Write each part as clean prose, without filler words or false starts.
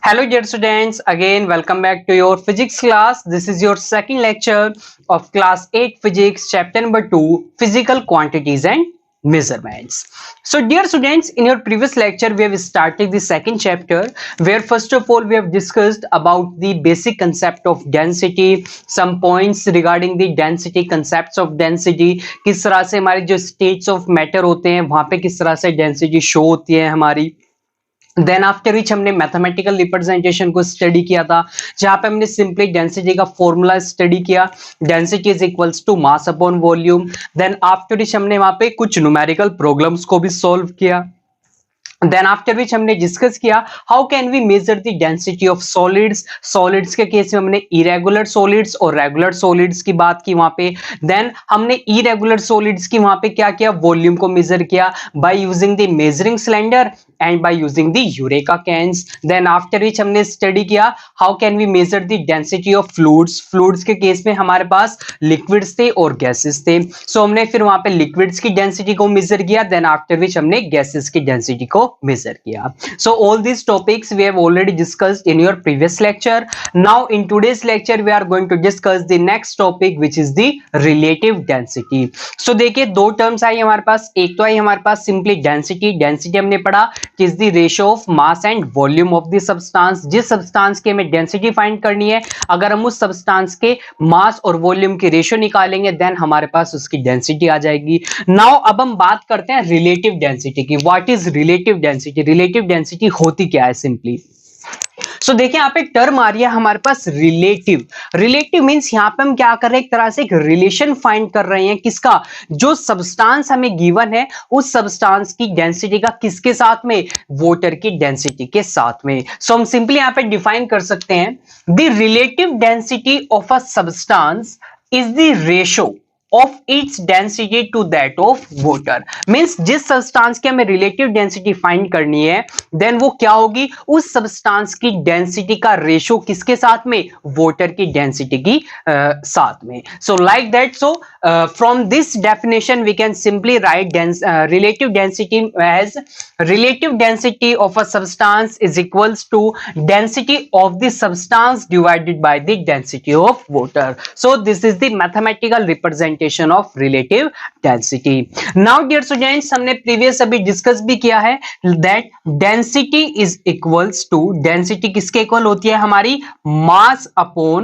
Hello, dear students. Again, welcome back to your physics class. This is your second lecture of class 8 physics, chapter number 2, physical quantities and measurements. So, dear students, in your previous lecture, we have started the second chapter where first of all, we have discussed about the basic concept of density, some points regarding the density, concepts of density, किस तरह से हमारे जो states of matter होते हैं, वहां पे किस तरह से density show होती है हमारी। देन आफ्टर विच हमने मैथमेटिकल रिप्रेजेंटेशन को स्टडी किया था, जहां पे हमने सिंपली डेंसिटी का फॉर्मूला स्टडी किया, density is equals to mass upon volume. Then after which हमने वहां पे कुछ न्यूमेरिकल प्रॉब्लम्स को भी सॉल्व किया। देन आफ्टर विच हमने डिस्कस किया how can we measure the density of solids. Solids के केस में हमने इरेगुलर सॉलिड्स और रेगुलर सॉलिड्स की बात की वहां पे। देन हमने इरेगुलर सॉलिड्स की वहां पे क्या किया, वॉल्यूम को मेजर किया by using the measuring cylinder and by using the eureka cans. Then after which हमने स्टडी किया how can we measure the density of fluids. Fluids के केस में हमारे पास लिक्विड्स थे और गैसेस थे, सो हमने फिर वहां पे लिक्विड्स की डेंसिटी को मेजर किया। देन आफ्टर विच हमने गैसेस की डेंसिटी को measure किया। So all these topics we have already discussed in your previous lecture. Now in today's lecture we are going to discuss the next topic which is the relative density. So देखिए दो terms आई हमारे पास, एक तो आई हमारे पास simply density. Density हमने पढ़ा कि is the ratio of mass and volume of the substance. जिस सब्सटेंस की हमें डेंसिटी फाइंड करनी है, अगर हम उस सब्सटेंस के मास और वॉल्यूम की रेशियो निकालेंगे देन हमारे पास उसकी डेंसिटी आ जाएगी। नाउ अब हम बात करते हैं रिलेटिव डेंसिटी की। What is relative density? Relative density होती क्या है सिंपली। सो देखिए यहाँ पे टर्म आ रही है हमारे पास रिलेटिव। रिलेटिव मींस यहाँ पे हम क्या कर रहे हैं, एक तरह से एक रिलेशन फाइंड कर रहे हैं। किसका? जो सब्सटेंस हमें गिवन है उस सब्सटेंस की डेंसिटी का, किसके साथ में? वाटर की डेंसिटी के साथ में। सो हम सिंपली यहाँ पे डिफाइन कर सकते हैं the relative density of a substance is the ratio of its density to that of water। Means जिस सब्सटेंस की हमें रिलेटिव डेंसिटी फाइंड करनी है देन वो क्या होगी, उस सब्सटेंस की डेंसिटी का रेशियो किसके साथ में? वाटर की डेंसिटी की साथ में। So like that, so from this definition we can simply write relative density as relative density of a substance is equals to density of the substance divided by the density of water. So this is the mathematical representation of relative density. Now dear students, हमने previous अभी discuss भी किया है that density is equals to, density किसके equal होती है हमारी? mass upon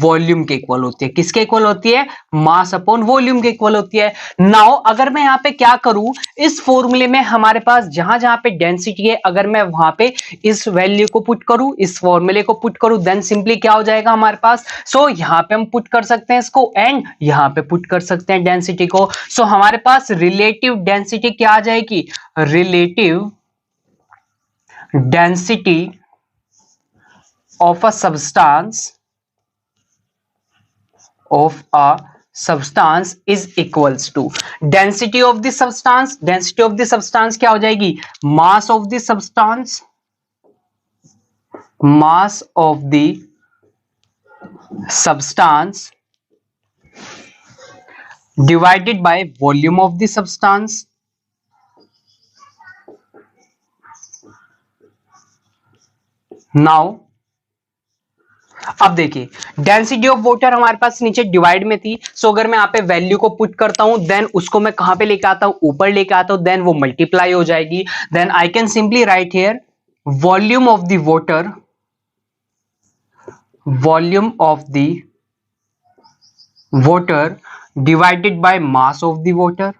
volume के इक्वल होती है। किसके इक्वल होती है? mass upon volume के इक्वल होती है। Now अगर मैं यहाँ पे क्या करूं, इस फॉर्मूले में हमारे पास जहां जहां पे डेंसिटी है अगर मैं वहां पे इस वैल्यू को पुट करूं, इस फॉर्मूले को पुट करूं, देन सिंपली क्या हो जाएगा हमारे पास? सो यहां पे हम पुट कर सकते हैं इसको एंड यहां पे पुट कर सकते हैं डेंसिटी को। सो हमारे पास रिलेटिव डेंसिटी क्या आ जाएगी? Relative density of a substance is equals to density of the substance। density of the substance क्या हो जाएगी? mass of the substance, mass of the substance divided by volume of the substance। now अब देखिए density of water हमारे पास नीचे divide में थी, सो अगर मैं यहाँ पे वैल्यू को पुट करता हूं देन उसको मैं कहां पे लेके आता हूं? ऊपर लेके आता हूं, देन वो मल्टीप्लाई हो जाएगी। Then I can simply write here volume of the water, volume of the water divided by mass of the water.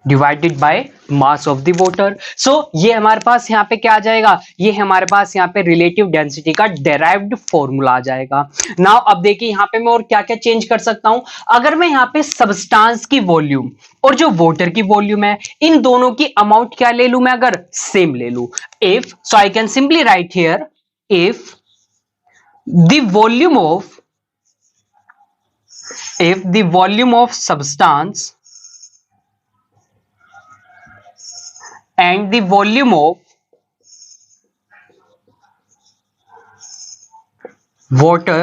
Divided by mass of the water. So ये हमारे पास यहाँ पे क्या आ जाएगा? ये हमारे पास यहाँ पे रिलेटिव डेंसिटी का डेराइव्ड फॉर्मूला आ जाएगा। नाउ अब देखिए यहाँ पे मैं और क्या क्या चेंज कर सकता हूं। अगर मैं यहाँ पे सब्सटेंस की वॉल्यूम और जो वाटर की वॉल्यूम है इन दोनों की अमाउंट क्या ले लूं मैं? अगर सेम ले लूं, if, so I can simply write here if the volume of substance and the volume of water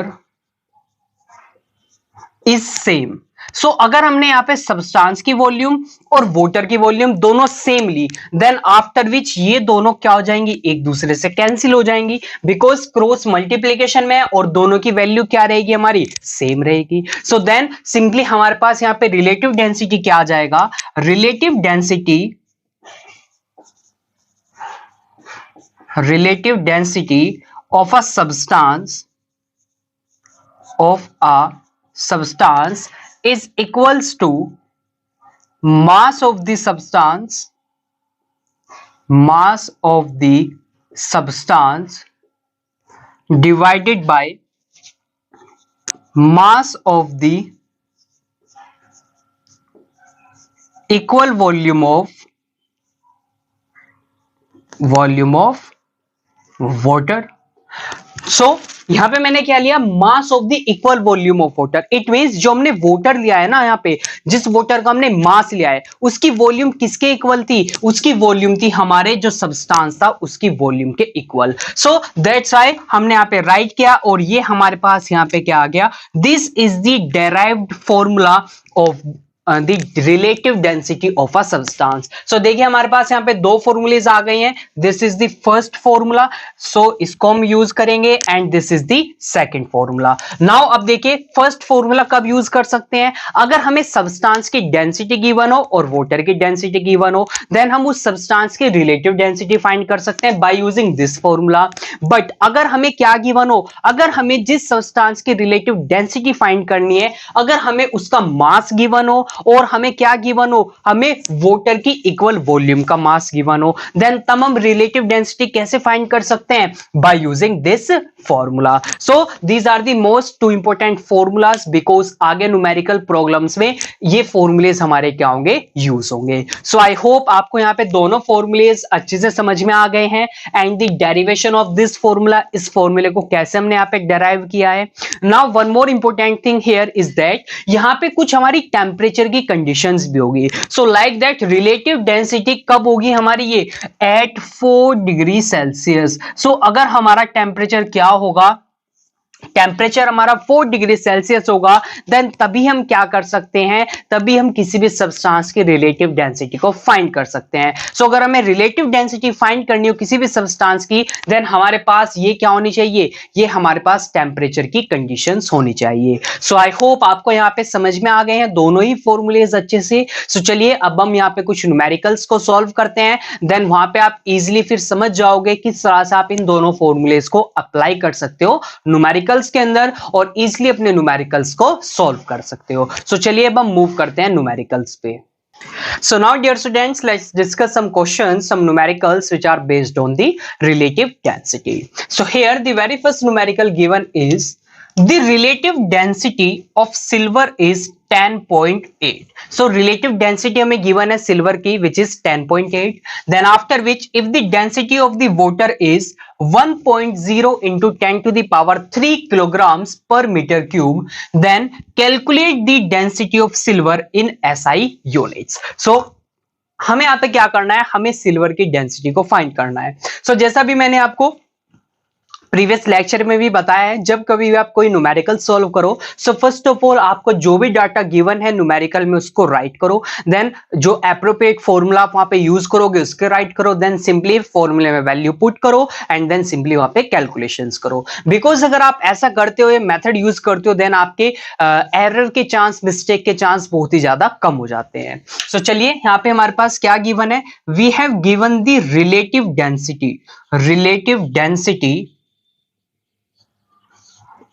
is same। सो अगर हमने यहाँ पे सब्सटेंस की वॉल्यूम और वाटर की वॉल्यूम दोनों सेम ली, देन आफ्टर विच ये दोनों क्या हो जाएंगी, एक दूसरे से कैंसिल हो जाएंगी, बिकॉज क्रॉस मल्टीप्लीकेशन में है और दोनों की वैल्यू क्या रहेगी, हमारी सेम रहेगी। सो देन सिंपली हमारे पास यहाँ पे रिलेटिव डेंसिटी क्या आ जाएगा, relative density of a substance is equals to mass of the substance divided by mass of the equal volume of water. So यहां पे मैंने क्या लिया, mass of the equal volume of water. It means जो हमने water लिया है ना, यहाँ पे जिस वाटर का हमने मास लिया है उसकी वॉल्यूम किसके इक्वल थी, उसकी वॉल्यूम थी हमारे जो सब्सटेंस था उसकी वॉल्यूम के इक्वल। सो दैट्स व्हाई हमने यहाँ पे राइट किया और ये हमारे पास यहाँ पे क्या आ गया, this is the derived formula of the relative density of a substance। so देखिए हमारे पास यहाँ पे दो फॉर्मूलेज आ गए हैं, this is the first formula, so इसको हम यूज करेंगे and this is the second formula। now अब देखिए फर्स्ट फॉर्मूला कब यूज कर सकते हैं, अगर हमें सब्सटेंस की डेंसिटी गिवन हो और वाटर की डेंसिटी गिवन हो, देन हम उस सब्सटेंस की रिलेटिव डेंसिटी फाइंड कर सकते हैं by using this formula. But अगर हमें क्या गिवन हो, अगर हमें जिस सब्सटेंस की रिलेटिव डेंसिटी फाइंड करनी है, अगर हमें उसका मास गिवन हो और हमें क्या गिवन हो, हमें वाटर की इक्वल वॉल्यूम का मास गिवन हो, देन तब हम रिलेटिव डेंसिटी कैसे फाइंड कर सकते हैं, by using this formula. So these are the most two important formulas, because आगे न्यूमेरिकल प्रॉब्लम्स में ये फॉर्मूलेज हमारे क्या होंगे, यूज होंगे। सो आई होप आपको यहाँ पे दोनों फॉर्मूलेज अच्छे से समझ में आ गए हैं and the derivation of this formula, इस फॉर्मूले को कैसे हमने यहाँ पे डेराइव किया है। Now one more important thing here is that यहाँ पे कुछ हमारी टेम्परेचर की कंडीशंस भी होगी। सो लाइक दैट रिलेटिव डेंसिटी कब होगी हमारी, ये एट 4 डिग्री सेल्सियस। सो अगर हमारा टेम्परेचर क्या होगा, टेम्परेचर हमारा 4 डिग्री सेल्सियस होगा, देन तभी हम क्या कर सकते हैं, तभी हम किसी भी सब्सटेंस की रिलेटिव डेंसिटी को फाइंड कर सकते हैं। सो अगर हमें रिलेटिव डेंसिटी फाइंड करनी हो किसी भी सब्सटेंस की, देन हमारे पास ये क्या होनी चाहिए, ये हमारे पास टेम्परेचर की कंडीशंस होनी चाहिए। सो आई होप आपको यहाँ पे समझ में आ गए हैं दोनों ही फॉर्मूलेज अच्छे से। सो चलिए अब हम यहाँ पे कुछ न्यूमेरिकल्स को सॉल्व करते हैं, देन वहां पे आप इजिली फिर समझ जाओगे किस तरह से आप इन दोनों फॉर्मूलेज को अप्लाई कर सकते हो न्यूमेरिकल के अंदर और इजीली अपने न्यूमेरिकल्स को सॉल्व कर सकते हो। सो चलिए अब हम मूव करते हैं न्यूमेरिकल्स पे। So now dear students, let's discuss some questions, some numericals which are based on the relative density. So here the very first numerical given is the relative density of silver is 10.8. So relative density हमें given है silver की which is 10.8. Then after which if the density of the water is 1.0 into 10 to the power 3 kilograms per meter cube, then calculate the density of silver in SI units. So हमें यहाँ पे क्या करना है, हमें silver की density को find करना है। So जैसा भी मैंने आपको प्रीवियस लेक्चर में भी बताया है, जब कभी भी आप कोई न्यूमेरिकल सॉल्व करो, सो फर्स्ट ऑफ ऑल आपको जो भी डाटा गिवन है न्यूमेरिकल में उसको राइट करो, देन जो एप्रोप्रिएट फॉर्मूला आप वहां पे यूज करोगे उसके राइट करो, देन सिंपली फॉर्मूले में वैल्यू पुट करो एंड देन सिंपली वहां पे कैलकुलेशंस करो। बिकॉज अगर आप ऐसा करते हो, ये मेथड यूज करते हो, देन आपके एरर के चांस, मिस्टेक के चांस बहुत ही ज्यादा कम हो जाते हैं। सो चलिए यहाँ पे हमारे पास क्या गिवन है, we have given the relative density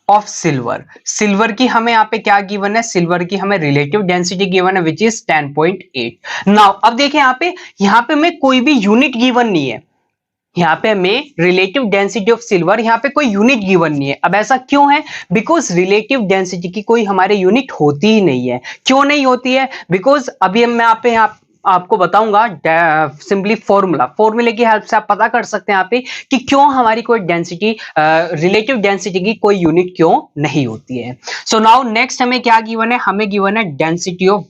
of silver. Silver की हमें यहाँ पे क्या गिवन है, सिल्वर की हमें रिलेटिव डेंसिटी गिवन है विच इज 10.8। नाउ अब देखिए यहाँ पे हमें कोई भी यूनिट गिवन नहीं है, यहाँ पे हमें रिलेटिव डेंसिटी ऑफ सिल्वर, यहाँ पे कोई यूनिट गिवन नहीं है। अब ऐसा क्यों है, बिकॉज रिलेटिव डेंसिटी की कोई हमारे यूनिट होती ही नहीं है। क्यों नहीं होती है, बिकॉज अभी मैं यहाँ आपको बताऊंगा सिंपली फॉर्मूले की हेल्प से आप पता कर सकते हैं यहाँ पे कि क्यों हमारी कोई डेंसिटी, रिलेटिव डेंसिटी की कोई यूनिट क्यों नहीं होती है। सो नाउ नेक्स्ट हमें क्या गिवन है, हमें गिवन है density of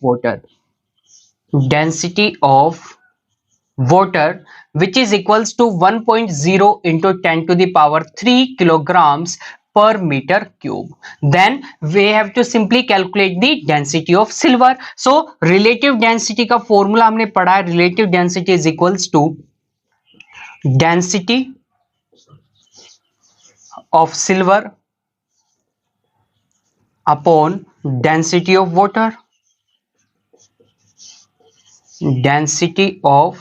water which is equals to 1.0 into 10 to the power 3 kilograms per meter cube. Then we have to simply calculate the density of silver. So relative density का formula हमने पढ़ा है, relative density is equals to density of silver upon density of water. Density of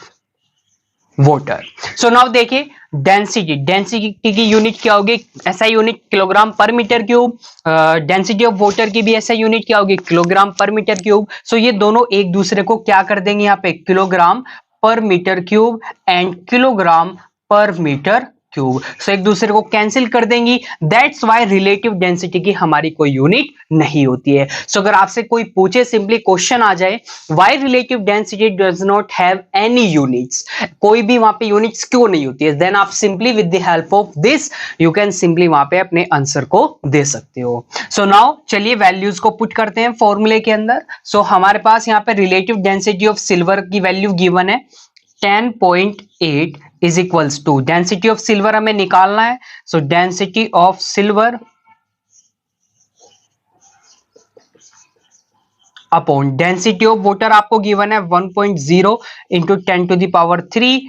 water. So now देखिए density की unit क्या होगी, ऐसा unit kilogram per metre cube. Density of water की भी ऐसा यूनिट क्या होगी, kilogram per metre cube. So ये दोनों एक दूसरे को क्या कर देंगे यहाँ पे, kilogram per metre cube and kilogram per metre cube. सो एक दूसरे को कैंसिल कर देंगी. दैट्स व्हाई रिलेटिव डेंसिटी की हमारी कोई यूनिट नहीं होती है. सो अगर आपसे कोई पूछे, सिंपली क्वेश्चन आ जाए, why relative density does not have any units, कोई भी वहां पे यूनिट्स क्यों नहीं होती है, देन आप simply with the help of this you can simply वहां पे अपने आंसर को दे सकते हो. सो नाउ चलिए वैल्यूज को पुट करते हैं फॉर्मूले के अंदर. सो हमारे पास यहाँ पे रिलेटिव डेंसिटी ऑफ सिल्वर की वैल्यू गिवन है 10.8 is equals to, density of silver हमें निकालना है. So density of silver upon density of water आपको गिवन है 1.0 into 10⁻³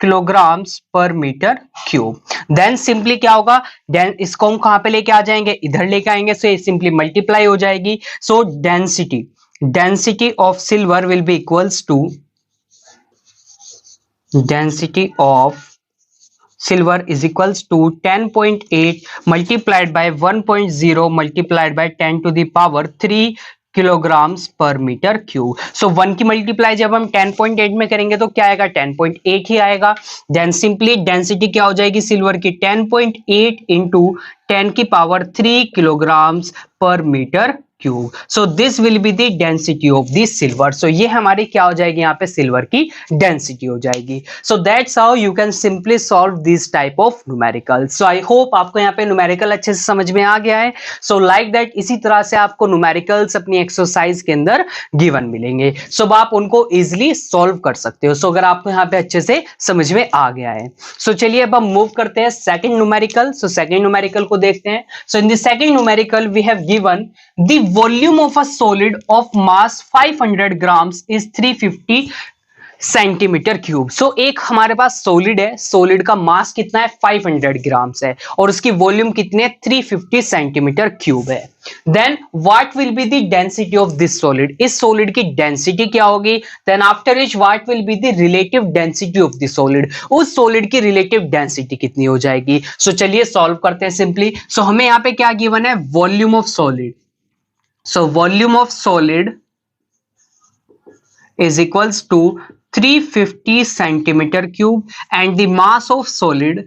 kilograms per metre cube. Then simply क्या होगा, देन इसको हम कहां पे लेके आ जाएंगे, इधर लेके आएंगे. सो ये सिंपली मल्टीप्लाई हो जाएगी. So density of silver will be equals to density of silver is equals to 10.8 multiplied by 1.0 multiplied by 10⁻³ kilograms per meter cube. So 1 की मल्टीप्लाई जब हम 10.8 में करेंगे तो क्या आएगा, 10.8 ही आएगा. देन सिंपली डेंसिटी क्या हो जाएगी सिल्वर की, 10.8 into 10⁻³ kilograms per metre cube. So this will be the density of this silver. So ये हमारी क्या हो जाएगी, यहाँ पे सिल्वर की डेंसिटी हो जाएगी. So that's how you can simply solve this type of numerical. So I hope आपको यहाँ पे न्यूमेरिकल अच्छे से समझ में आ गया है. सो लाइक दैट इसी तरह से आपको न्यूमेरिकल्स अपनी एक्सरसाइज के अंदर गिवन मिलेंगे. सो आप उनको इजिली सॉल्व कर सकते हो. सो अगर आपको यहाँ पे अच्छे से समझ में आ गया है, सो चलिए अब हम मूव करते हैं second numerical. So second numerical को देखते हैं. So in the second numerical we have given the volume of a solid of mass 500 grams is 350 centimetre cube. सो एक हमारे पास सॉलिड है, सॉलिड का मास कितना है, 500 ग्राम्स है और उसकी वॉल्यूम कितनी है, 350 सेंटीमीटर क्यूब है. Then what will be the density of this solid, इस सॉलिड की डेंसिटी क्या होगी. Then after each what will be the relative density of the solid, उस सॉलिड की रिलेटिव डेंसिटी कितनी हो जाएगी. सो चलिए सॉल्व करते हैं सिंपली. सो हमें यहाँ पे क्या गिवन है, volume of solid. So volume of solid is equals to 350 centimeter cube and the mass of solid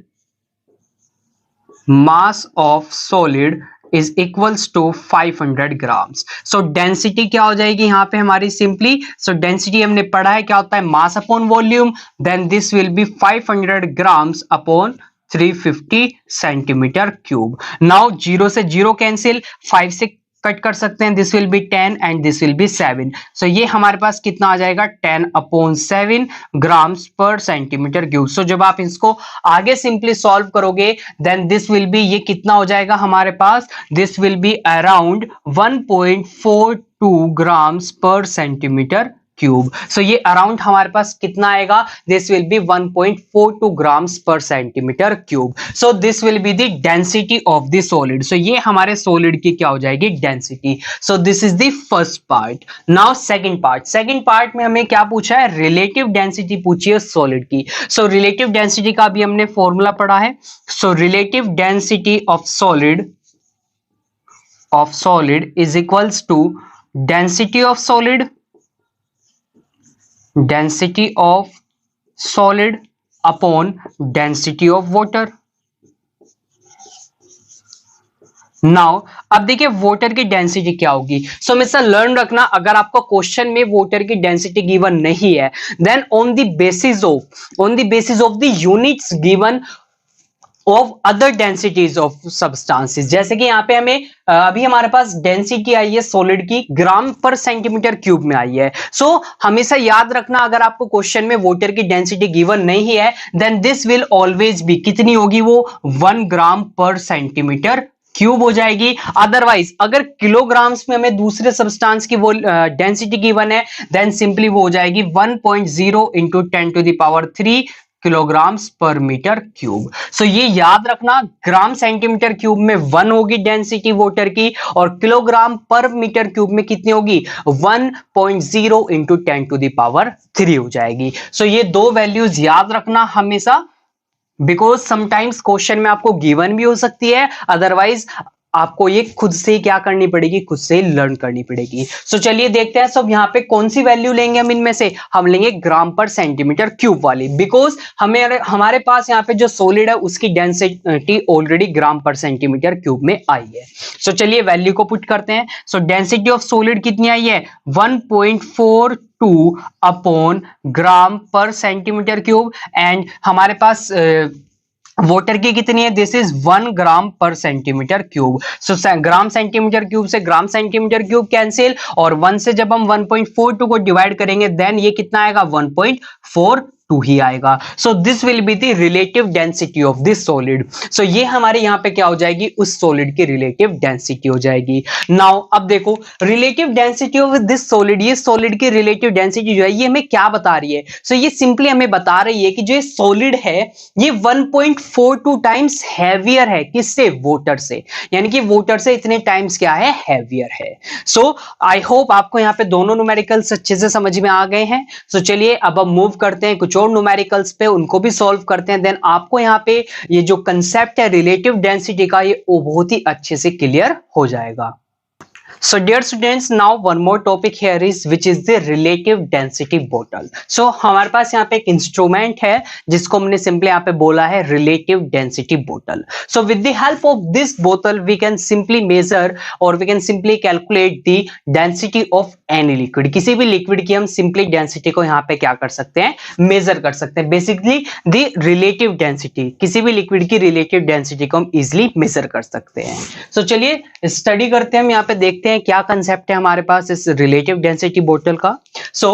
is equals to 500 grams. So density क्या हो जाएगी यहाँ पे हमारी सिंपली. So density हमने पढ़ा है क्या होता है, mass upon volume. Then this will be 500 grams upon 350 centimeter cube. Now 0 से 0 कैंसिल, 5 से कट कर सकते हैं, this will B 10 and this will B 7. सो ये हमारे पास कितना आ जाएगा, 10/7 ग्राम्स पर सेंटीमीटर क्यूब. सो जब आप इसको आगे सिंपली सॉल्व करोगे देन दिस विल बी, ये कितना हो जाएगा हमारे पास, this will be around 1.42 grams per centimetre cube. So ये अराउंड हमारे पास कितना आएगा, this will be 1.42 grams per centimetre cube. So this will be the density of the solid. So ये हमारे सॉलिड की क्या हो जाएगी, density. So this is the first part. Now second part. Second part में हमें क्या पूछा है, रिलेटिव डेंसिटी पूछी है सॉलिड की. सो रिलेटिव डेंसिटी का भी हमने फॉर्मूला पढ़ा है. So relative density of solid is equals to density of solid upon density of water. Now अब देखिए वाटर की डेंसिटी क्या होगी. सो हमेशा लर्न रखना, अगर आपको क्वेश्चन में वाटर की डेंसिटी गिवन नहीं है then on the basis of the units given of other densities of substances. जैसे कि यहाँ पे हमें अभी हमारे पास डेंसिटी आई है सॉलिड की ग्राम पर सेंटीमीटर क्यूब में आई है. सो हमेशा याद रखना, अगर आपको क्वेश्चन में वाटर की डेंसिटी गिवन नहीं है then this will always be, कितनी होगी वो, 1 ग्राम पर सेंटीमीटर क्यूब हो जाएगी। अदरवाइज अगर किलोग्राम्स में हमें दूसरे सब्सटेंस की वो डेंसिटी गिवन है, देन सिंपली वो हो जाएगी 1.0 into 10⁻³ kilograms per metre cube. So ये याद रखना, ग्राम सेंटीमीटर क्यूब में 1 होगी डेंसिटी वाटर की, और किलोग्राम पर मीटर क्यूब में कितनी होगी, 1.0 इंटू 10⁻³ हो जाएगी। सो ये दो वैल्यूज याद रखना हमेशा, बिकॉज समटाइम्स क्वेश्चन में आपको गिवन भी हो सकती है, अदरवाइज आपको ये खुद से क्या करनी पड़ेगी, खुद से लर्न करनी पड़ेगी। सो चलिए देखते हैं सब यहाँ पे कौन सी वैल्यू लेंगे हम इनमें से। हम लेंगे ग्राम पर सेंटीमीटर क्यूब वाली, बिकॉज हमारे पास यहाँ पे जो सॉलिड है उसकी डेंसिटी ऑलरेडी ग्राम पर सेंटीमीटर क्यूब में आई है। सो चलिए वैल्यू को पुट करते हैं। सो डेंसिटी ऑफ सॉलिड कितनी आई है, 1.42 अपॉन ग्राम पर सेंटीमीटर क्यूब, एंड हमारे पास वाटर की कितनी है, दिस इज 1 ग्राम पर सेंटीमीटर क्यूब। सो ग्राम सेंटीमीटर क्यूब से ग्राम सेंटीमीटर क्यूब कैंसिल, और 1 से जब हम 1.42 को डिवाइड करेंगे देन ये कितना आएगा, 1.42 ही आएगा। So this will be the relative density of this solid. So ये हमारे यहाँ पे क्या हो जाएगी, उस सॉलिड की रिलेटिव डेंसिटी हो जाएगी। नाउ अब देखो relative density of this solid, ये सॉलिड की रिलेटिव डेंसिटी जो है ये हमें क्या बता रही है। सो ये सिंपली हमें बता रही है कि जो सॉलिड है ये 1.42 टाइम्स हैवियर है, किससे, वाटर से, यानी कि वाटर से इतने टाइम्स क्या है, हैवियर है। सो आई होप आपको यहाँ पे दोनों न्यूमेरिकल्स अच्छे से समझ में आ गए हैं। सो चलिए अब हम मूव करते हैं कुछ और न्यूमेरिकल्स पे, उनको भी सॉल्व करते हैं, देन आपको यहाँ पे ये जो कंसेप्ट है रिलेटिव डेंसिटी का ये बहुत ही अच्छे से क्लियर हो जाएगा। So dear students, now one more topic here is which is the relative density bottle. So हमारे पास यहाँ पे एक इंस्ट्रूमेंट है जिसको हमने सिंपली यहाँ पे बोला है relative density bottle. So with the help of this bottle we can simply measure or we can simply calculate the density of any liquid. किसी भी लिक्विड की हम सिंपली डेंसिटी को यहाँ पे क्या कर सकते हैं, मेजर कर सकते हैं। बेसिकली द रिलेटिव डेंसिटी, किसी भी लिक्विड की रिलेटिव डेंसिटी को हम इजिली मेजर कर सकते हैं। सो चलिए स्टडी करते हैं, हम यहाँ पे देखते हैं क्या कंसेप्ट है हमारे पास इस रिलेटिव डेंसिटी बॉटल का। सो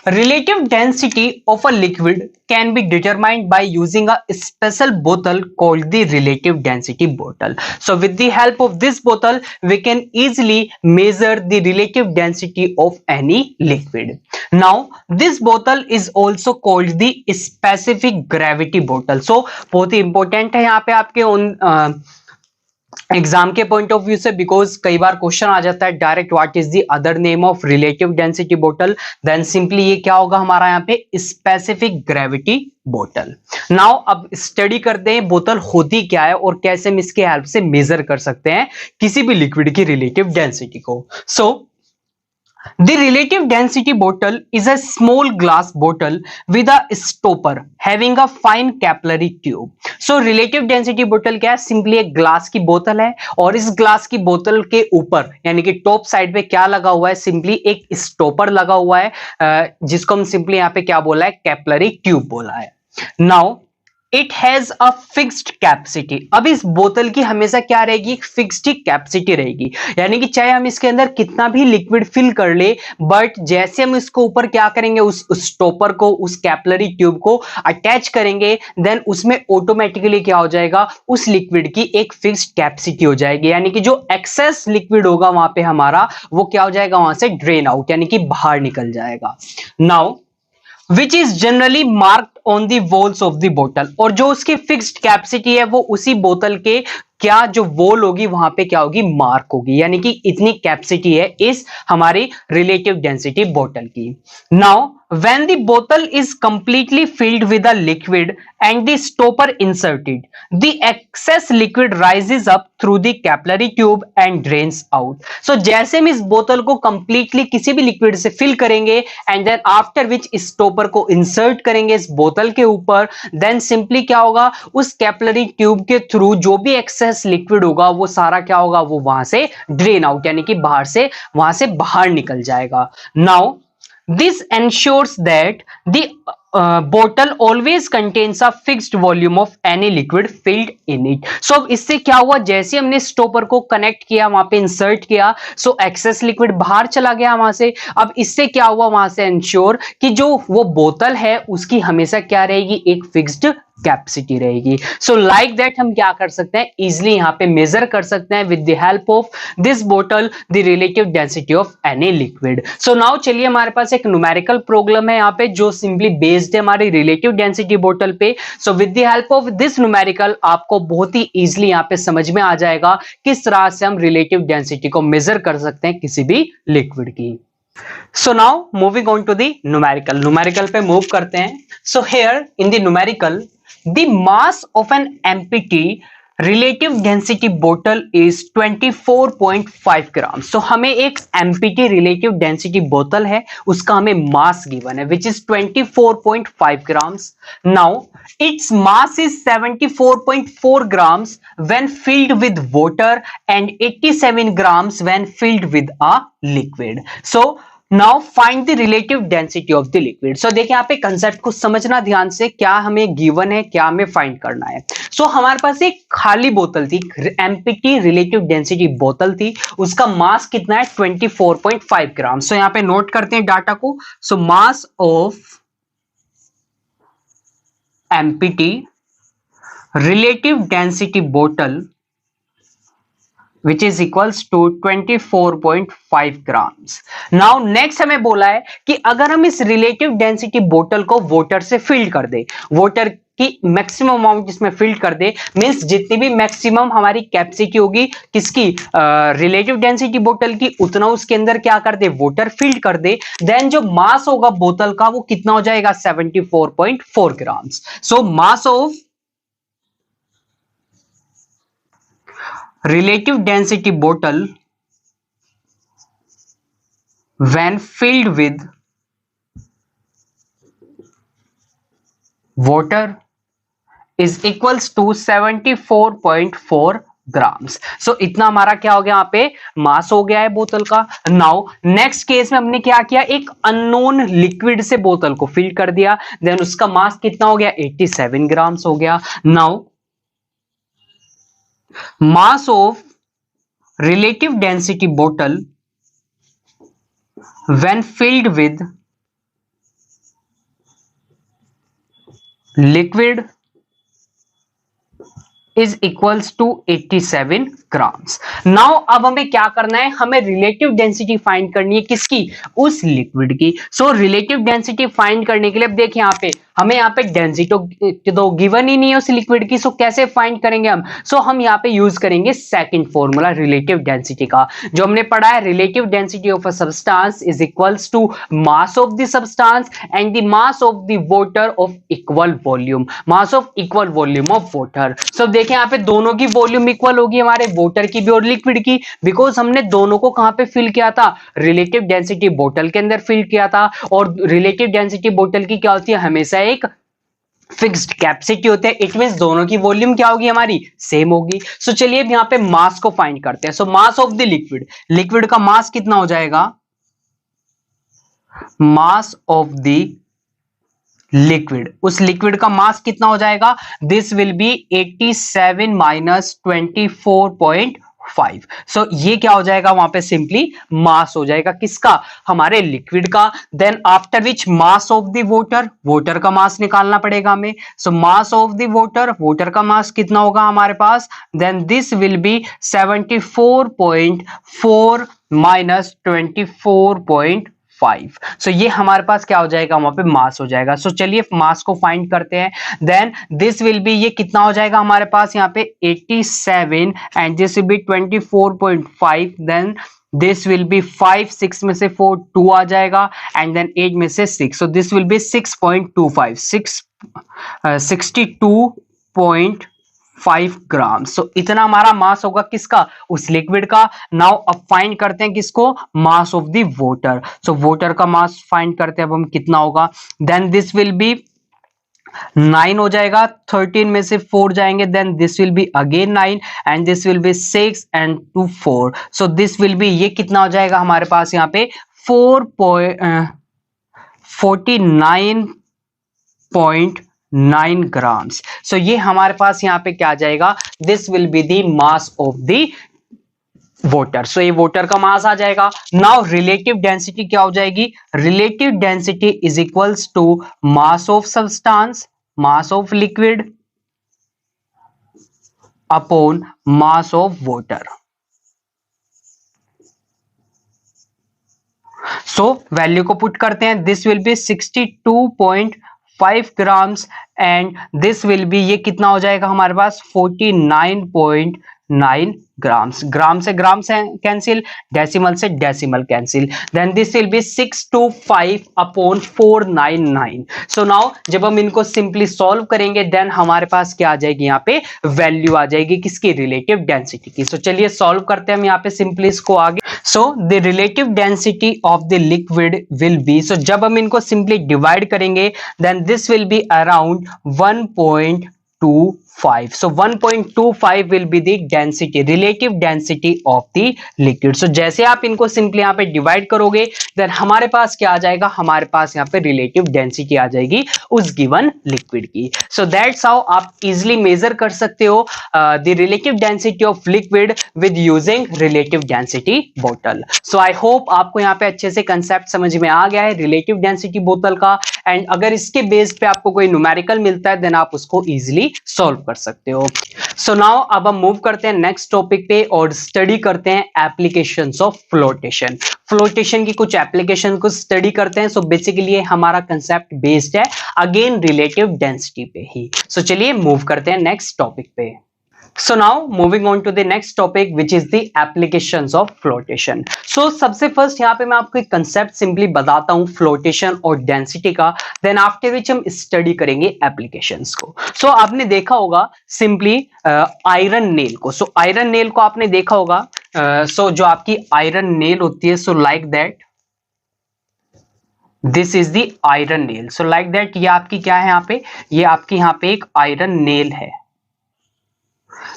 relative density of a liquid can be determined by using a special bottle called the relative density bottle. So with the help of this bottle we can easily measure the relative density of any liquid. Now this bottle is also called the specific gravity bottle. So बहुत ही important है यहाँ पे आपके उन exam के point of view से, because कई बार क्वेश्चन आ जाता है direct what is the other name of relative density bottle, then simply ये क्या होगा हमारा यहाँ पे स्पेसिफिक ग्रेविटी बॉटल। नाउ अब स्टडी करते हैं बोतल होती क्या है और कैसे हम इसके हेल्प से मेजर कर सकते हैं किसी भी लिक्विड की रिलेटिव डेंसिटी को। सो the relative density bottle is a small glass bottle with a stopper having a fine capillary tube. So relative density bottle क्या है, सिंपली एक ग्लास की बोतल है और इस ग्लास की बोतल के ऊपर यानी कि टॉप साइड पे क्या लगा हुआ है, सिंपली एक स्टॉपर लगा हुआ है जिसको हम सिंपली यहाँ पे क्या बोला है, कैपिलरी ट्यूब बोला है। Now it has a fixed capacity. अब इस बोतल की हमेशा क्या रहेगी, फिक्स्ड कैपेसिटी रहेगी, यानी कि चाहे हम इसके अंदर कितना भी लिक्विड फिल कर ले, बट जैसे हम इसको ऊपर क्या करेंगे, उस स्टॉपर को, उस कैपिलरी ट्यूब को अटैच करेंगे, देन उसमें ऑटोमेटिकली क्या हो जाएगा, उस लिक्विड की एक फिक्स्ड कैपेसिटी हो जाएगी, यानी कि जो एक्सेस लिक्विड होगा वहां पे हमारा वो क्या हो जाएगा, वहां से ड्रेन आउट यानी कि बाहर निकल जाएगा। Now which is generally marked on the walls of the bottle, और जो उसकी फिक्स्ड कैपेसिटी है वो उसी बोतल के क्या जो वॉल होगी वहां पे क्या होगी, मार्क होगी, यानी कि इतनी कैपेसिटी है इस हमारी रिलेटिव डेंसिटी बोतल की। Now when the bottle is completely filled with a liquid and the stopper inserted, the excess liquid rises up through the capillary tube and drains out. So जैसे हम इस बोतल को completely किसी भी लिक्विड से फिल करेंगे and then after which इस stopper को insert करेंगे इस बोतल के ऊपर, then simply क्या होगा, उस कैपिलरी ट्यूब के थ्रू जो भी एक्सेस लिक्विड होगा वो सारा क्या होगा, वो वहां से ड्रेन आउट यानी कि बाहर से वहां से बाहर निकल जाएगा। Now this ensures that the bottle always contains a fixed volume of any liquid filled in it. So इससे क्या हुआ, जैसे हमने स्टॉपर को कनेक्ट किया, वहां पे इंसर्ट किया, सो एक्सेस लिक्विड बाहर चला गया वहां से। अब इससे क्या हुआ, वहां से इंश्योर कि जो वो बोतल है उसकी हमेशा क्या रहेगी, एक फिक्स्ड कैपेसिटी रहेगी। सो लाइक दैट हम क्या कर सकते हैं, इजिली यहाँ पे मेजर कर सकते हैं with the help of this बोतल the relative density of any liquid. So now चलिए, हमारे पास एक न्यूमेरिकल प्रॉब्लम है यहाँ पे जो सिंपली बेस्ड है हमारी रिलेटिव डेंसिटी बोतल पे। So with the help of this numerical आपको बहुत ही इजिली यहाँ पे समझ में आ जाएगा किस तरह से हम रिलेटिव डेंसिटी को मेजर कर सकते हैं किसी भी लिक्विड की। So now moving on to the numerical. Numerical पे move करते हैं. So here in the numerical, the mass of an empty relative density bottle is 24.5 gram. So हमें एक empty relative density bottle है, उसका हमें mass given है, which is 24.5 grams. Now its mass is 74.4 grams when filled with water and 87 grams when filled with a liquid. So now find the relative density of the liquid. So देखिए यहाँ पे concept को समझना ध्यान से, क्या हमें गिवन है, क्या हमें फाइंड करना है। सो हमारे पास एक खाली बोतल थी, एम्प्टी रिलेटिव डेंसिटी बोतल थी, उसका मास कितना है 24.5 ग्राम। सो यहाँ पे नोट करते हैं डाटा को। So mass of empty relative density बोतल which is equals to 24.5 grams. Now next हमें बोला है कि अगर हम इस रिलेटिव डेंसिटी बोतल को वाटर से फिल कर दे, वाटर की मैक्सिमम अमाउंट इसमें फिल कर दे, मींस जितनी भी मैक्सिमम हमारी कैपेसिटी होगी किसकी, रिलेटिव डेंसिटी बोतल की, उतना उसके अंदर क्या कर दे, वाटर फिल कर दे, देन जो मास होगा बोतल का वो कितना हो जाएगा 74.4 grams. So mass of relative density bottle when filled with water is equals to 74.4 grams. So इतना हमारा क्या हो गया, यहाँ पे मास हो गया है बोतल का। नाउ नेक्स्ट केस में हमने क्या किया, एक अननोन लिक्विड से बोतल को फिल कर दिया, देन उसका मास कितना हो गया 87 ग्राम्स हो गया। Now mass of relative density bottle when filled with liquid is equals to 87 grams. Now अब हमें क्या करना है, हमें रिलेटिव डेंसिटी फाइंड करनी है किसकी, उस लिक्विड की। सो रिलेटिव डेंसिटी फाइंड करने के लिए अब देखिए यहाँ पे हमें यहाँ पे डेंसिटी तो गिवन ही नहीं है उस लिक्विड की, सो कैसे फाइंड करेंगे हम। सो हम यहाँ पे यूज करेंगे सेकंड फॉर्मूला रिलेटिव डेंसिटी का, जो हमने पढ़ा है, relative density of a substance is equals to mass of the substance and the mass of the water of equal volume, mass of equal volume of water. So देखिए यहाँ पे दोनों की वॉल्यूम इक्वल होगी, हमारे वाटर की भी और लिक्विड की, बिकॉज हमने दोनों को कहां पे फिल किया था, रिलेटिव डेंसिटी बोतल के अंदर फिल किया था। और रिलेटिव डेंसिटी बोतल की क्या होती है, हमेशा एक फिक्स्ड कैपेसिटी होते हैं, इट मींस दोनों की वॉल्यूम क्या होगी, हमारी सेम होगी। सो चलिए अब यहां पे मास को फाइंड करते हैं। So mass of the liquid, liquid का मास कितना हो जाएगा, मास ऑफ द लिक्विड, उस लिक्विड का मास कितना हो जाएगा, this will be 87 minus 24.5। So ये क्या हो जाएगा, वहां पे सिंपली मास हो जाएगा किसका, हमारे लिक्विड का। Then after which mass of the water, water का मास निकालना पड़ेगा हमें। So mass of the water, water का मास कितना होगा हमारे पास, then this will be 74.4 minus 24.5। So ये हमारे पास क्या हो जाएगा, वहां पे मास हो जाएगा। सो चलिए मास को फाइंड करते हैं। देन दिस विल बी, ये कितना हो जाएगा हमारे पास यहाँ पे 87 and this will be 24.5। Then this will be 5, 6 में से 4 2 आ जाएगा एंड देन 8 में से 6, सो दिस विल बी 6.25, 62.5 ग्राम। सो इतना हमारा मास होगा किसका, उस लिक्विड का। नाउ अब फाइंड करते हैं किसको, मास of the water. So water का मास फाइंड करते हैं अब हम, कितना होगा, देन दिस विल बी 9 हो जाएगा, 13 में से 4 जाएंगे, then this will be again 9 and this will be 6 and 2 4। So this will be, ये कितना हो जाएगा हमारे पास यहाँ पे 49.9 ग्राम्स। सो ये हमारे पास यहाँ पे क्या आ जाएगा, this will be the mass of the water. So ये वाटर का मास आ जाएगा। नाउ रिलेटिव डेंसिटी क्या हो जाएगी, relative density is equals to mass of substance mass of liquid upon mass of water. So value को पुट करते हैं, this will be 62.5 grams and this will be, ये कितना हो जाएगा हमारे पास 49.9 ग्राम्स। ग्राम से कैंसिल, डेसिमल से decimal cancel, then this will be 625 upon 499। So now जब हम इनको सिंपली सॉल्व करेंगे देन हमारे पास क्या आ जाएगी, यहाँ पे वैल्यू आ जाएगी किसकी, रिलेटिव डेंसिटी की। सो चलिए सॉल्व करते हैं हम यहाँ पे सिंपली इसको आगे। So the relative density of the liquid will be, so जब हम इनको सिंपली डिवाइड करेंगे then this will be around 1.25। So 1.25 will be the density, relative density of the liquid. So जैसे आप इनको सिंपली यहाँ पे डिवाइड करोगे देन हमारे पास क्या आ जाएगा, हमारे पास यहाँ पे रिलेटिव डेंसिटी आ जाएगी उस गिवन लिक्विड की। सो दैट्स हाउ आप इजिली मेजर कर सकते हो the relative density of liquid with using relative density बोतल। सो आई होप आपको यहाँ पे अच्छे से कंसेप्ट समझ में आ गया है रिलेटिव डेंसिटी बोतल का, एंड अगर इसके बेस पे आपको कोई न्यूमेरिकल मिलता है देन आप उसको इजिली सॉल्व कर सकते हो। सो नाउ अब हम मूव करते हैं नेक्स्ट टॉपिक पे और स्टडी करते हैं एप्लीकेशंस ऑफ फ्लोटेशन। फ्लोटेशन की कुछ एप्लीकेशन को स्टडी करते हैं। सो बेसिकली हमारा कंसेप्ट बेस्ड है अगेन रिलेटिव डेंसिटी पे ही। सो चलिए मूव करते हैं नेक्स्ट टॉपिक पे। So now moving on to the next topic which is the applications of flotation. So सबसे फर्स्ट यहाँ पे मैं आपको एक कंसेप्ट सिंपली बताता हूँ फ्लोटेशन और डेंसिटी का, देन आफ्टर विच हम स्टडी करेंगे एप्लीकेशंस को। सो आपने देखा होगा सिंपली आयरन नेल को, सो आयरन नेल को आपने देखा होगा, सो जो आपकी आयरन नेल होती है, सो like that this is the iron nail. So like that ये आपकी क्या है यहाँ पे, ये आपकी यहाँ पे एक आयरन नेल है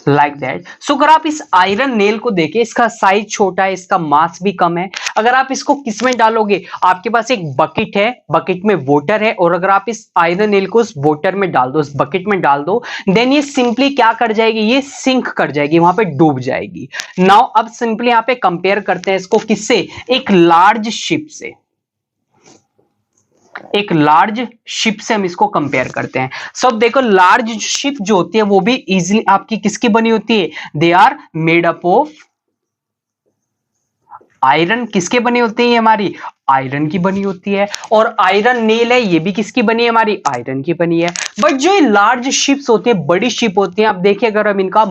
लाइक दैट। सो अगर आप इस आयरन नेल को देखें, इसका साइज छोटा है, इसका मास भी कम है। अगर आप इसको किस में डालोगे, आपके पास एक बकेट है, बकेट में वाटर है, और अगर आप इस आयरन नेल को उस वाटर में डाल दो, उस बकेट में डाल दो, देन ये सिंपली क्या कर जाएगी, ये सिंक कर जाएगी, वहां पे डूब जाएगी। नाउ अब सिंपली यहाँ पे कंपेयर करते हैं इसको किससे, एक लार्ज शिप से, एक लार्ज शिप से हम इसको कंपेयर करते हैं। सब देखो लार्ज शिप जो होती है वो भी इजीली आपकी किसकी बनी होती है, they are made up of iron. किसके बनी होती है हमारी, आयरन की बनी होती है। और आयरन नेल है, ये भी किसकी बनी है हमारी, आयरन की बनी है। बट जो ये लार्ज शिप्स होती है, बड़ी शिप होती है, आप देखिए अगर हम इनका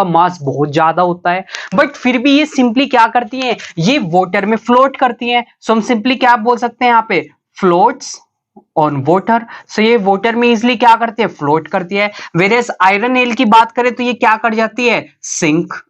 मास बहुत ज्यादा होता है, बट फिर भी ये सिंपली क्या करती हैं, ये वाटर में फ्लोट करती हैं। सो हम सिंपली क्या बोल सकते हैं यहाँ पे, फ्लोट्स ऑन वाटर। सो ये वाटर में इजिली क्या करती है, फ्लोट करती है। वेरेस आयरन नेल की बात करें तो ये क्या कर जाती है, सिंक्स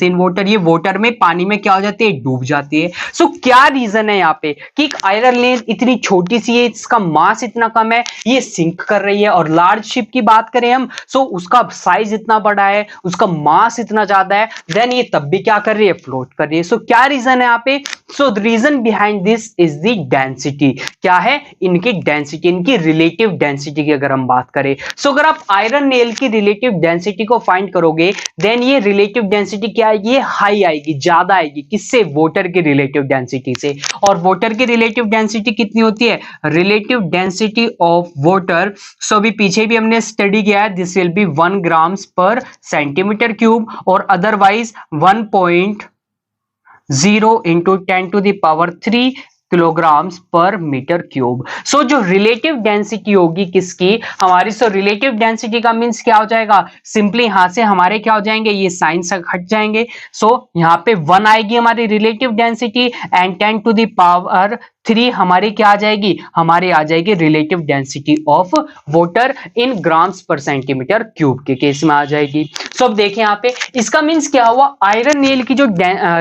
इन वाटर, ये वाटर में पानी में क्या हो जाती है, डूब जाती है। सो क्या रीजन है यहाँ पे कि एक आयरन नेल इतनी छोटी सी है, इसका मास इतना कम है, ये सिंक कर रही है। और लार्ज शिप की बात करें हम, सो उसका साइज इतना बड़ा है, उसका मास इतना ज्यादा है, देन ये तब भी क्या कर रही है, फ्लोट कर रही है। सो क्या रीजन है यहाँ पे, so the reason behind this is the density. क्या है, इनकी डेंसिटी, इनकी रिलेटिव डेंसिटी की अगर हम बात करें। सो अगर आप आयरन नेल की रिलेटिव डेंसिटी को फाइंड करोगे देन ये रिलेटिव डेंसिटी क्या आएगी, ये हाई आएगी, ज्यादा आएगी। किससे, वाटर की रिलेटिव डेंसिटी से। और वाटर की रिलेटिव डेंसिटी कितनी होती है, relative density of water, so अभी पीछे भी हमने स्टडी किया है, this will be 1 grams per centimetre cube, और otherwise 1.0 into 10 to the power 3 kilograms per metre cube. So जो रिलेटिव डेंसिटी होगी किसकी, हमारी, सो रिलेटिव डेंसिटी का मींस क्या हो जाएगा, सिंपली यहां से हमारे क्या हो जाएंगे, ये साइन से हट जाएंगे। सो यहाँ पे 1 आएगी हमारी relative density, and 10 to the power 3 हमारी क्या आ जाएगी, हमारी आ जाएगी relative density of water in grams per centimetre cube के केस में आ जाएगी। सो अब देखें यहाँ पे इसका मींस क्या हुआ, आयरन नेल की जो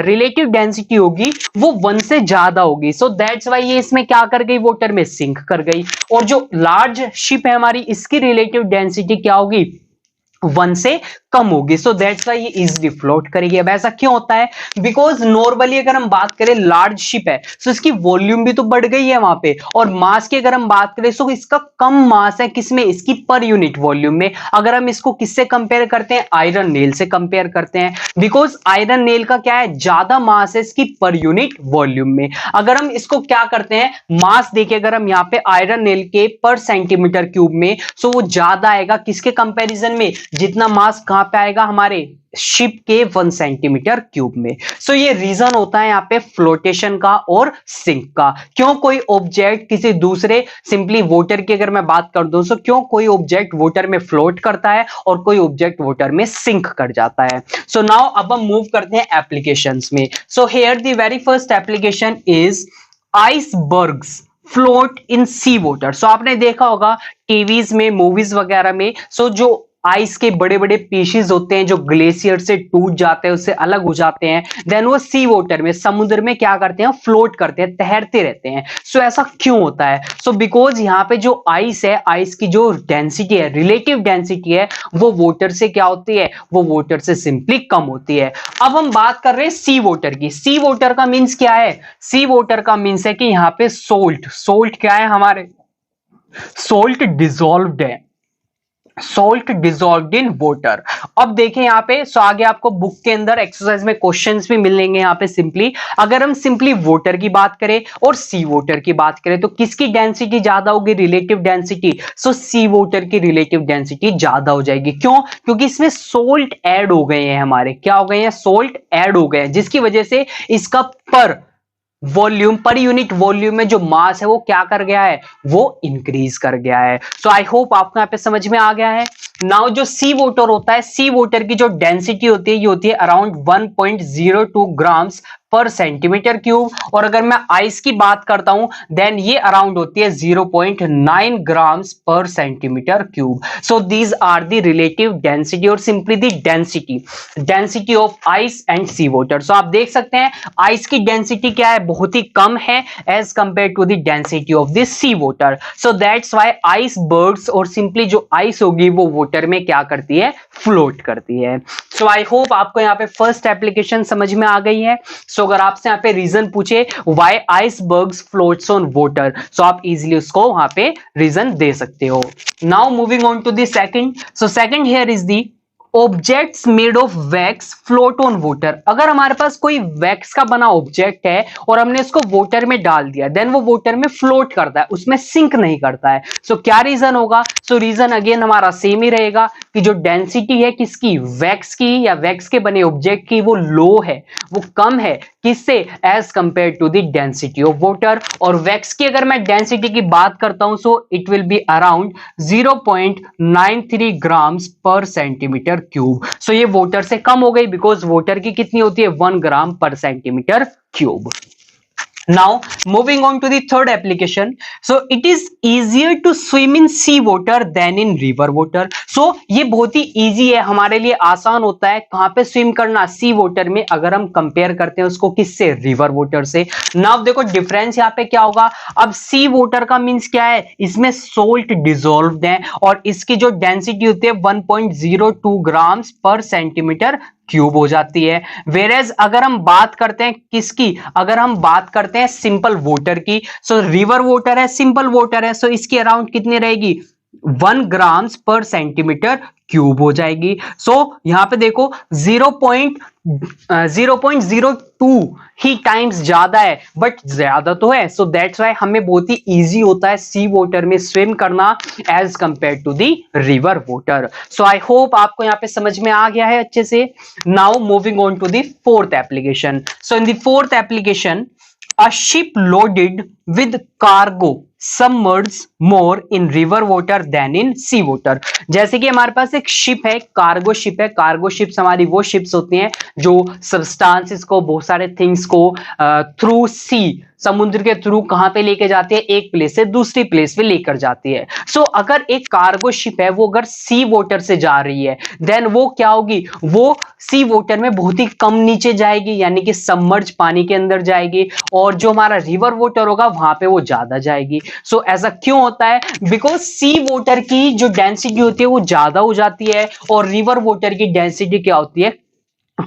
रिलेटिव डेंसिटी होगी वो 1 से ज्यादा होगी। सो दैट्स वाई ये इसमें क्या कर गई, वाटर में सिंक कर गई। और जो लार्ज शिप है हमारी, इसकी रिलेटिव डेंसिटी क्या होगी, 1 से कम होगी, सो दैट्स वाई ये इजीली फ्लोट करेगी। अब ऐसा क्यों होता है? बिकॉज नॉर्मली अगर हम बात करें लार्ज शिप है, सो इसकी वॉल्यूम भी तो बढ़ गई है वहां पे, और मास की अगर हम बात करें सो इसका कम मास है किसमें? इसकी पर यूनिट वॉल्यूम में। अगर हम इसको किससे कंपेयर करते हैं? आयरन नेल से कंपेयर करते हैं, बिकॉज आयरन नेल का क्या है? ज्यादा मास है इसकी पर यूनिट वॉल्यूम में। अगर हम इसको क्या करते हैं, मास देखिए अगर हम यहाँ पे आयरन नेल के पर सेंटीमीटर क्यूब में, सो वो ज्यादा आएगा किसके कंपैरिजन में? जितना मास कहां पे आएगा? हमारे शिप के 1 सेंटीमीटर क्यूब में। सो ये रीजन होता है यहाँ पे फ्लोटेशन का और सिंक का। क्यों कोई ऑब्जेक्ट किसी दूसरे, सिंपली वाटर की अगर मैं बात कर दूं, सो क्यों कोई ऑब्जेक्ट वाटर में फ्लोट करता है और कोई ऑब्जेक्ट वाटर में सिंक कर जाता है। सो नाउ अब हम मूव करते हैं एप्लीकेशंस में। So here the very first application is icebergs float in sea water. So आपने देखा होगा टीवीज में, मूवीज वगैरह में, सो जो आइस के बड़े बड़े पीसेस होते हैं जो ग्लेशियर से टूट जाते हैं, उससे अलग हो जाते हैं, देन वो सी वाटर में, समुद्र में क्या करते हैं? फ्लोट करते हैं, तैरते रहते हैं। सो ऐसा क्यों होता है? सो बिकॉज यहाँ पे जो आइस है, आइस की जो डेंसिटी है, रिलेटिव डेंसिटी है, वो वाटर से क्या होती है? वो वाटर से सिंपली कम होती है। अब हम बात कर रहे हैं सी वाटर की। सी वाटर का मीन्स क्या है? सी वाटर का मीन्स है कि यहाँ पे सोल्ट, सोल्ट क्या है हमारे? सोल्ट डिजोल्व्ड है, सोल्ट डिजोल्व्ड इन वाटर। अब देखें यहाँ पे, सो आगे आपको बुक के अंदर एक्सरसाइज में क्वेश्चंस भी मिलेंगे यहाँ पे। सिंपली अगर हम सिंपली वाटर की बात करें और सी वाटर की बात करें तो किसकी डेंसिटी ज्यादा होगी? Relative density. So sea water की रिलेटिव डेंसिटी ज्यादा हो जाएगी। क्यों? क्योंकि इसमें सोल्ट ऐड हो गए हैं हमारे, क्या हो गए हैं? सोल्ट ऐड हो गए हैं, जिसकी वजह से इसका पर वॉल्यूम, पर यूनिट वॉल्यूम में जो मास है वो क्या कर गया है? वो इंक्रीज कर गया है। सो आई होप आपको यहाँ पे समझ में आ गया है। नाउ जो सी वाटर होता है, सी वाटर की जो डेंसिटी होती है ये होती है around 1.02 grams per centimetre cube, और अगर मैं आइस की बात करता हूं देन ये अराउंड होती है 0.9 grams per centimetre cube. So these are the relative density और simply the density of ice and sea water. So आप देख सकते हैं आइस की डेंसिटी क्या है? बहुत ही कम है as compared to the density of the sea water. So that's why icebergs और सिंपली जो आइस होगी वो वाटर में क्या करती है? फ्लोट करती है। सो आई होप आपको यहाँ पे फर्स्ट एप्लीकेशन समझ में आ गई है। सो अगर आपसे यहाँ पे रीजन पूछे why icebergs floats on water, so आप इजीली उसको वहां पे रीजन दे सकते हो। Now moving on to the second. So second here is the objects made of wax float on water. अगर हमारे पास कोई वैक्स का बना ऑब्जेक्ट है और हमने इसको वाटर में डाल दिया, देन वो वाटर में फ्लोट करता है, उसमें सिंक नहीं करता है। सो क्या रीजन होगा? सो रीजन अगेन हमारा सेम ही रहेगा कि जो डेंसिटी है किसकी? वैक्स की या वैक्स के बने ऑब्जेक्ट की, वो लो है, वो कम है, किससे? As compared to the density of water. और वैक्स की अगर मैं डेंसिटी की बात करता हूं so it will be around 0.93 grams per centimetre cube. So ये वाटर से कम हो गई बिकॉज वाटर की कितनी होती है? 1 ग्राम पर centimetre cube. Now moving on to the third application. So it is easier to swim in sea water than in river water. So ये बहुत ही easy है, हमारे लिए आसान होता है कहां पे स्विम करना? सी वाटर में, अगर हम कंपेयर करते हैं उसको किससे? रिवर वाटर से। नाउ देखो डिफरेंस यहाँ पे क्या होगा। अब सी वाटर का मीन्स क्या है? इसमें सोल्ट डिजोल्व्ड है और इसकी जो डेंसिटी होती है 1.02 ग्राम्स पर सेंटीमीटर क्यूब हो जाती है। वेरेज अगर हम बात करते हैं किसकी? अगर हम बात करते हैं सिंपल वाटर की, सो रिवर वाटर है, सिंपल वाटर है, सो इसकी अराउंड कितनी रहेगी? 1 ग्राम्स पर सेंटीमीटर क्यूब हो जाएगी। सो यहां पे देखो 0.02 ही टाइम्स ज्यादा है, बट ज्यादा तो है। सो दैट्स व्हाई हमें बहुत ही इजी होता है सी वाटर में स्विम करना as compared to the river water. So I hope आपको यहाँ पे समझ में आ गया है अच्छे से। Now moving on to the fourth application. So in the fourth application, a ship loaded with cargo submerges more in river water than in sea water। जैसे कि हमारे पास एक शिप है, कार्गो शिप है। कार्गो शिप्स हमारी वो ships होती हैं जो सब्सटेंसेस को, बहुत सारे थिंग्स को थ्रू सी, समुद्र के थ्रू कहां पे लेके जाती है? एक प्लेस से दूसरी प्लेस पे लेकर जाती है। सो अगर एक कार्गो शिप है वो अगर सी वाटर से जा रही है देन वो क्या होगी? वो सी वाटर में बहुत ही कम नीचे जाएगी, यानी कि सबमर्ज पानी के अंदर जाएगी, और जो हमारा रिवर वाटर होगा वहां पे वो ज्यादा जाएगी। सो ऐसा क्यों होता है? बिकॉज सी वाटर की जो डेंसिटी होती है वो ज्यादा हो जाती है और रिवर वाटर की डेंसिटी क्या होती है?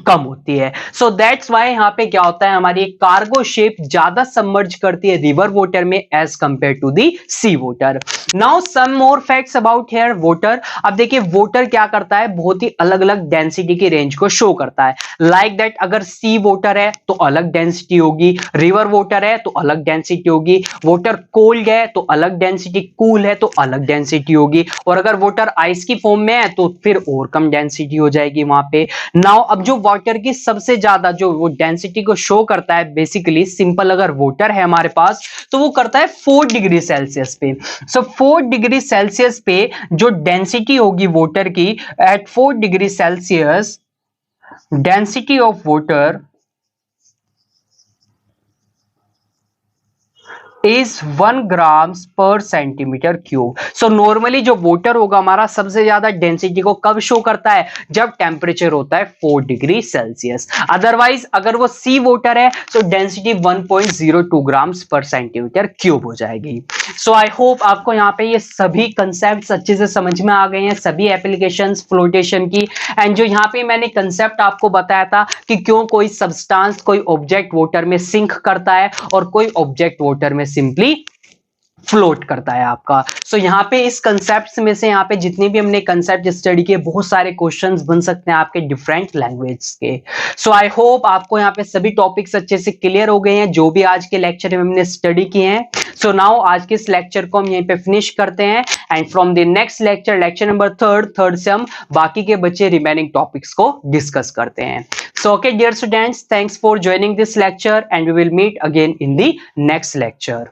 कम होती है। सो दैट्स वाई यहां पे क्या होता है, हमारी कार्गो शिप ज्यादा सबमर्ज करती है रिवर वाटर में as compared to the sea water. Now some more facts about hair water. अब देखिए वाटर क्या करता है, बहुत ही अलग अलग डेंसिटी की रेंज को शो करता है। लाइक दैट अगर सी वाटर है तो अलग डेंसिटी होगी, रिवर वाटर है तो अलग डेंसिटी होगी, वाटर कोल्ड है तो अलग डेंसिटी, कूल है तो अलग डेंसिटी होगी, और अगर वाटर आइस की फॉर्म में है तो फिर और कम डेंसिटी हो जाएगी वहां पे। नाउ अब जो वाटर की सबसे ज्यादा जो वो डेंसिटी को शो करता है, बेसिकली सिंपल अगर वाटर है हमारे पास तो वो करता है 4 डिग्री सेल्सियस पे। सो 4 डिग्री सेल्सियस पे जो डेंसिटी होगी वाटर की, at 4 degree Celsius density of water is 1 grams per centimetre cube. So normally जो वाटर होगा हमारा सबसे ज्यादा डेंसिटी को कब शो करता है, जब टेम्परेचर होता है 4 डिग्री सेल्सियस। अदरवाइज अगर वो सी वाटर है तो density 1.02 grams per centimetre cube हो जाएगी। सो आई होप आपको यहाँ पे ये सभी कंसेप्ट अच्छे से समझ में आ गए हैं, सभी एप्लीकेशंस फ्लोटेशन की। एंड जो यहाँ पे मैंने कंसेप्ट आपको बताया था कि क्यों कोई सब्सटेंस कोई ऑब्जेक्ट वाटर में सिंक करता है और कोई ऑब्जेक्ट वाटर में सिंपली फ्लोट करता है आपका। सो यहाँ पे इस कंसेप्ट में से यहाँ पे जितने भी हमने कंसेप्ट स्टडी किए, बहुत सारे क्वेश्चंस बन सकते हैं आपके डिफरेंट लैंग्वेज के। सो आई होप आपको यहाँ पे सभी टॉपिक्स अच्छे से क्लियर हो गए हैं जो भी आज के लेक्चर में हमने स्टडी किए हैं। सो नाउ आज के इस लेक्चर को हम यहीं पे फिनिश करते हैं and from the next lecture, lecture number third से हम बाकी के बचे रिमेनिंग टॉपिक्स को डिस्कस करते हैं। So okay dear students, thanks for joining this lecture and we will meet again in the next lecture.